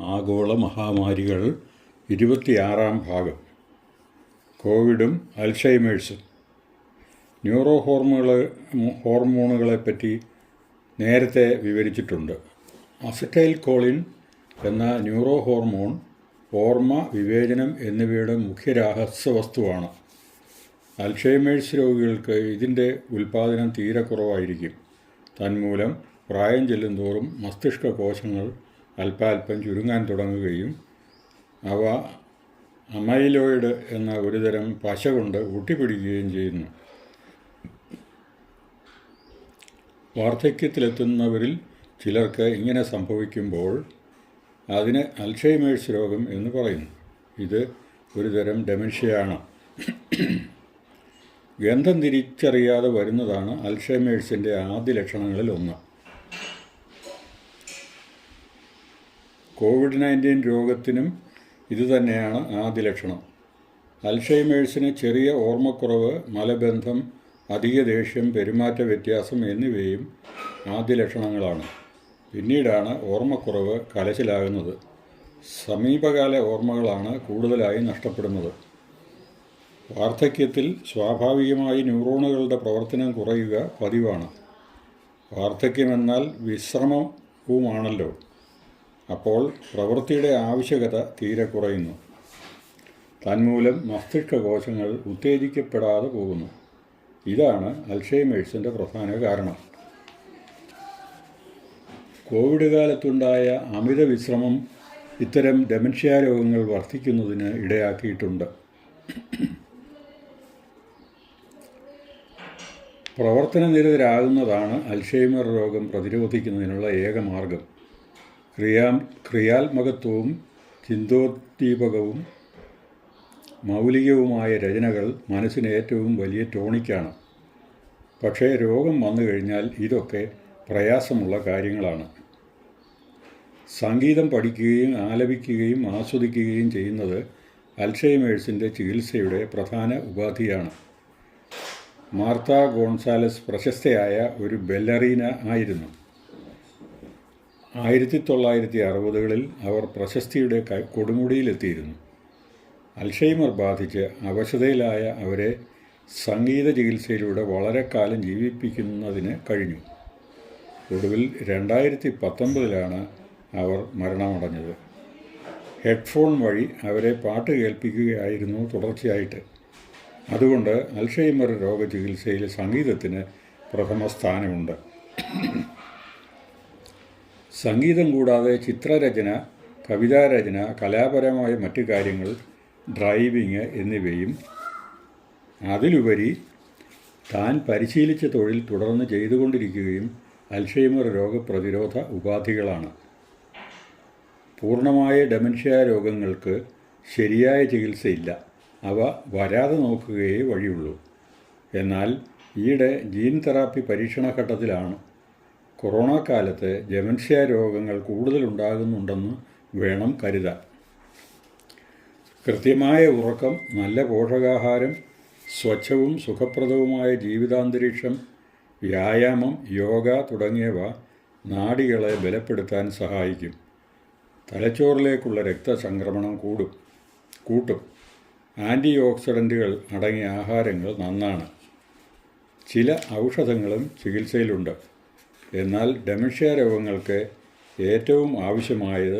ആഗോള മഹാമാരികൾ 26-ാം ഭാഗം. കോവിഡും അൽഷൈമേഴ്സും. ഹോർമോണുകളെപ്പറ്റി നേരത്തെ വിവരിച്ചിട്ടുണ്ട്. അസറ്റൈൽ കോളിൻ എന്ന ന്യൂറോ ഹോർമോൺ ഓർമ്മ, വിവേചനം എന്നിവയുടെ മുഖ്യ രാസവസ്തുവാണ്. അൽഷൈമേഴ്സ് രോഗികൾക്ക് ഇതിൻ്റെ ഉൽപ്പാദനം തീരെ കുറവായിരിക്കും. തന്മൂലം പ്രായം ചെല്ലുന്തോറും മസ്തിഷ്ക കോശങ്ങൾ അല്പാൽപ്പം ചുരുങ്ങാൻ തുടങ്ങുകയും അവ അമൈലോയിഡ് എന്ന ഒരുതരം പശ കൊണ്ട് ഒട്ടിപ്പിടിക്കുകയും ചെയ്യുന്നു. വാർദ്ധക്യത്തിലെത്തുന്നവരിൽ ചിലർക്ക് ഇങ്ങനെ സംഭവിക്കുമ്പോൾ അതിന് അൽഷൈമേഴ്സ് രോഗം എന്ന് പറയുന്നു. ഇത് ഒരുതരം ഡെമൻഷ്യയാണ്. ഗന്ധം തിരിച്ചറിയാതെ വരുന്നതാണ് അൽഷൈമേഴ്സിൻ്റെ ആദ്യ ലക്ഷണങ്ങളിൽ ഒന്ന്. COVID-19 രോഗത്തിനും ഇതുതന്നെയാണ് ആദ്യ ലക്ഷണം. അൽഷൈമേഴ്സിന് ചെറിയ ഓർമ്മക്കുറവ്, മലബന്ധം, അധിക ദേഷ്യം, പെരുമാറ്റ വ്യത്യാസം എന്നിവയും ആദ്യ ലക്ഷണങ്ങളാണ്. പിന്നീടാണ് ഓർമ്മക്കുറവ് കലശലാകുന്നത്. സമീപകാല ഓർമ്മകളാണ് കൂടുതലായി നഷ്ടപ്പെടുന്നത്. വാർദ്ധക്യത്തിൽ സ്വാഭാവികമായി ന്യൂറോണുകളുടെ പ്രവർത്തനം കുറയുക പതിവാണ്. വാർദ്ധക്യമെന്നാൽ വിശ്രമവുമാണല്ലോ. അപ്പോൾ പ്രവൃത്തിയുടെ ആവശ്യകത തീരെ കുറയുന്നു. തന്മൂലം മസ്തിഷ്ക കോശങ്ങൾ ഉത്തേജിക്കപ്പെടാതെ പോകുന്നു. ഇതാണ് അൽഷൈമേഴ്സിൻ്റെ പ്രധാന കാരണം. കോവിഡ് കാലത്തുണ്ടായ അമിത വിശ്രമം ഇത്തരം ഡെമൻഷ്യ രോഗങ്ങൾ വർദ്ധിക്കുന്നതിന് ഇടയാക്കിയിട്ടുണ്ട്. പ്രവർത്തനനിരതരാകുന്നതാണ് അൽഷൈമർ രോഗം പ്രതിരോധിക്കുന്നതിനുള്ള ഏക മാർഗം. ക്രിയാത്മകത്വവും ചിന്തോദ്ദീപകവും മൗലികവുമായ രചനകൾ മനസ്സിന് ഏറ്റവും വലിയ ടോണിക്കാണ്. പക്ഷേ രോഗം വന്നു കഴിഞ്ഞാൽ ഇതൊക്കെ പ്രയാസമുള്ള കാര്യങ്ങളാണ്. സംഗീതം പഠിക്കുകയും ആലപിക്കുകയും ആസ്വദിക്കുകയും ചെയ്യുന്നത് അൽഷൈമേഴ്സിൻ്റെ ചികിത്സയുടെ പ്രധാന ഉപാധിയാണ്. മാർത്ത ഗോൺസാലസ് പ്രശസ്തയായ ഒരു ബെല്ലറീന ആയിരുന്നു. 1960-കളിൽ അവർ പ്രശസ്തിയുടെ കൊടുമുടിയിലെത്തിയിരുന്നു. അൽഷൈമർ ബാധിച്ച് അവശതയിലായ അവരെ സംഗീത ചികിത്സയിലൂടെ വളരെ കാലം ജീവിപ്പിക്കുന്നതിന് കഴിഞ്ഞു. ഒടുവിൽ 2019-ലാണ് അവർ മരണമടഞ്ഞത്. ഹെഡ്ഫോൺ വഴി അവരെ പാട്ട് കേൾപ്പിക്കുകയായിരുന്നു തുടർച്ചയായിട്ട്. അതുകൊണ്ട് അൽഷൈമർ രോഗചികിത്സയിൽ സംഗീതത്തിന് പ്രഥമ സ്ഥാനമുണ്ട്. സംഗീതം കൂടാതെ ചിത്രരചന, കവിതാരചന, കലാപരമായ മറ്റു കാര്യങ്ങൾ, ഡ്രൈവിംഗ് എന്നിവയും അതിലുപരി താൻ പരിശീലിച്ച തൊഴിൽ തുടർന്ന് ചെയ്തുകൊണ്ടിരിക്കുകയും അൽഷൈമർ രോഗപ്രതിരോധ ഉപാധികളാണ്. പൂർണ്ണമായ ഡെമൻഷ്യ രോഗങ്ങൾക്ക് ശരിയായ ചികിത്സയില്ല. അവ വരാതെ നോക്കുകയേ വഴിയുള്ളൂ. എന്നാൽ ഈയിടെ ജീൻ തെറാപ്പി പരീക്ഷണഘട്ടത്തിലാണ്. കൊറോണ കാലത്ത് ഡെമൻഷ്യ രോഗങ്ങൾ കൂടുതലുണ്ടാകുന്നുണ്ടെന്ന് വേണം കരുതാൻ. കൃത്യമായ ഉറക്കം, നല്ല പോഷകാഹാരം, സ്വച്ഛവും സുഖപ്രദവുമായ ജീവിതാന്തരീക്ഷം, വ്യായാമം, യോഗ തുടങ്ങിയവ നാഡികളെ ബലപ്പെടുത്താൻ സഹായിക്കും. തലച്ചോറിലേക്കുള്ള രക്തചംക്രമണം കൂട്ടും. ആൻറ്റി ഓക്സിഡൻറ്റുകൾ അടങ്ങിയ ആഹാരങ്ങൾ നന്നാണ്. ചില ഔഷധങ്ങളും ചികിത്സയിലുണ്ട്. എന്നാൽ ഡെമൻഷ്യ രോഗങ്ങൾക്ക് ഏറ്റവും ആവശ്യമായത്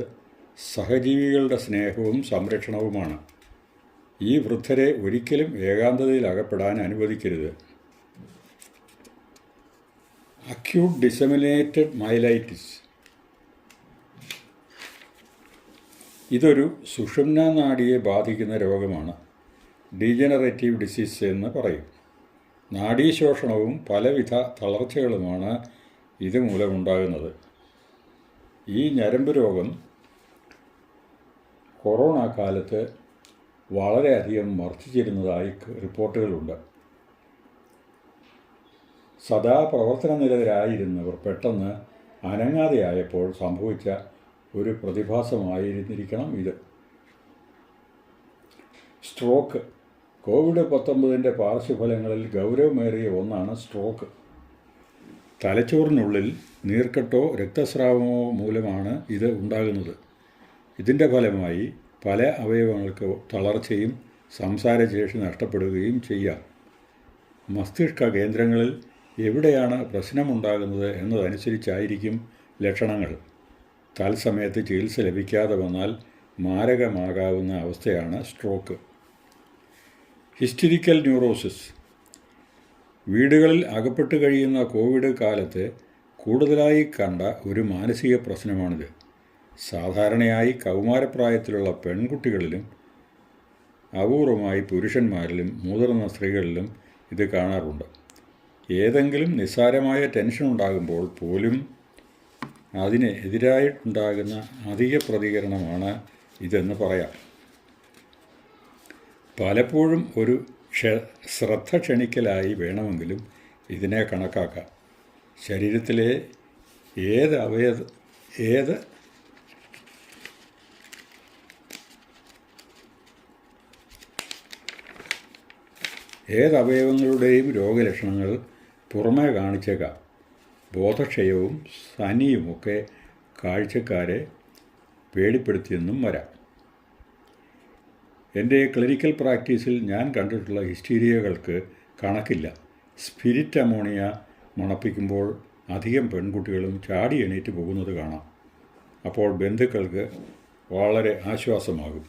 സഹജീവികളുടെ സ്നേഹവും സംരക്ഷണവുമാണ്. ഈ വൃദ്ധരെ ഒരിക്കലും ഏകാന്തതയിൽ അകപ്പെടാൻ അനുവദിക്കരുത്. Acute disseminated myelitis. ഇതൊരു സുഷുമ്നാ നാഡിയെ ബാധിക്കുന്ന രോഗമാണ്. ഡീജനറേറ്റീവ് ഡിസീസ് എന്ന് പറയും. നാഡീശോഷണവും പലവിധ തളർച്ചകളുമാണ് ഇതുമൂലമുണ്ടാകുന്നത്. ഈ ഞരമ്പ് രോഗം കൊറോണ കാലത്ത് വളരെയധികം വർദ്ധിച്ചിരുന്നതായി റിപ്പോർട്ടുകളുണ്ട്. സദാ പ്രവർത്തനനിരതരായിരുന്നവർ പെട്ടെന്ന് അനങ്ങാതെയായപ്പോൾ സംഭവിച്ച ഒരു പ്രതിഭാസമായിരുന്നിരിക്കണം ഇത്. സ്ട്രോക്ക്. COVID-19 പാർശ്വഫലങ്ങളിൽ ഗൗരവമേറിയ ഒന്നാണ് സ്ട്രോക്ക്. തലച്ചോറിനുള്ളിൽ നീർക്കെട്ടോ രക്തസ്രാവമോ മൂലമാണ് ഇത് ഉണ്ടാകുന്നത്. ഇതിൻ്റെ ഫലമായി പല അവയവങ്ങൾക്ക് തളർച്ചയും സംസാരശേഷി നഷ്ടപ്പെടുകയും ചെയ്യാം. മസ്തിഷ്ക കേന്ദ്രങ്ങളിൽ എവിടെയാണ് പ്രശ്നമുണ്ടാകുന്നത് എന്നതനുസരിച്ചായിരിക്കും ലക്ഷണങ്ങൾ. തത്സമയത്ത് ചികിത്സ ലഭിക്കാതെ വന്നാൽ മാരകമാകാവുന്ന അവസ്ഥയാണ് സ്ട്രോക്ക്. ഹിസ്റ്റീരിക്കൽ ന്യൂറോസിസ്. വീടുകളിൽ അകപ്പെട്ട് കഴിയുന്ന കോവിഡ് കാലത്ത് കൂടുതലായി കണ്ട ഒരു മാനസിക പ്രശ്നമാണിത്. സാധാരണയായി കൗമാരപ്രായത്തിലുള്ള പെൺകുട്ടികളിലും അപൂർവമായി പുരുഷന്മാരിലും മുതിർന്ന സ്ത്രീകളിലും ഇത് കാണാറുണ്ട്. ഏതെങ്കിലും നിസ്സാരമായ ടെൻഷൻ ഉണ്ടാകുമ്പോൾ പോലും അതിനെതിരായിട്ടുണ്ടാകുന്ന അധിക പ്രതികരണമാണ് ഇതെന്ന് പറയാം. പലപ്പോഴും ഒരു ശ്രദ്ധ ക്ഷണിക്കലായി വേണമെങ്കിലും ഇതിനെ കണക്കാക്കാം. ശരീരത്തിലെ ഏതവയവങ്ങളുടെയും രോഗലക്ഷണങ്ങൾ പുറമേ കാണിച്ചേക്കാം. ബോധക്ഷയവും സനിയുമൊക്കെ കാഴ്ചക്കാരെ പേടിപ്പെടുത്തിയെന്നും വരാം. എൻ്റെ ക്ലിനിക്കൽ പ്രാക്ടീസിൽ ഞാൻ കണ്ടിട്ടുള്ള ഹിസ്റ്റീരിയകൾക്ക് കണക്കില്ല. സ്പിരിറ്റ് അമോണിയ മണപ്പിക്കുമ്പോൾ അധികം പെൺകുട്ടികളും ചാടി എണീറ്റ് പോകുന്നത് കാണാം. അപ്പോൾ ബന്ധുക്കൾക്ക് വളരെ ആശ്വാസമാകും.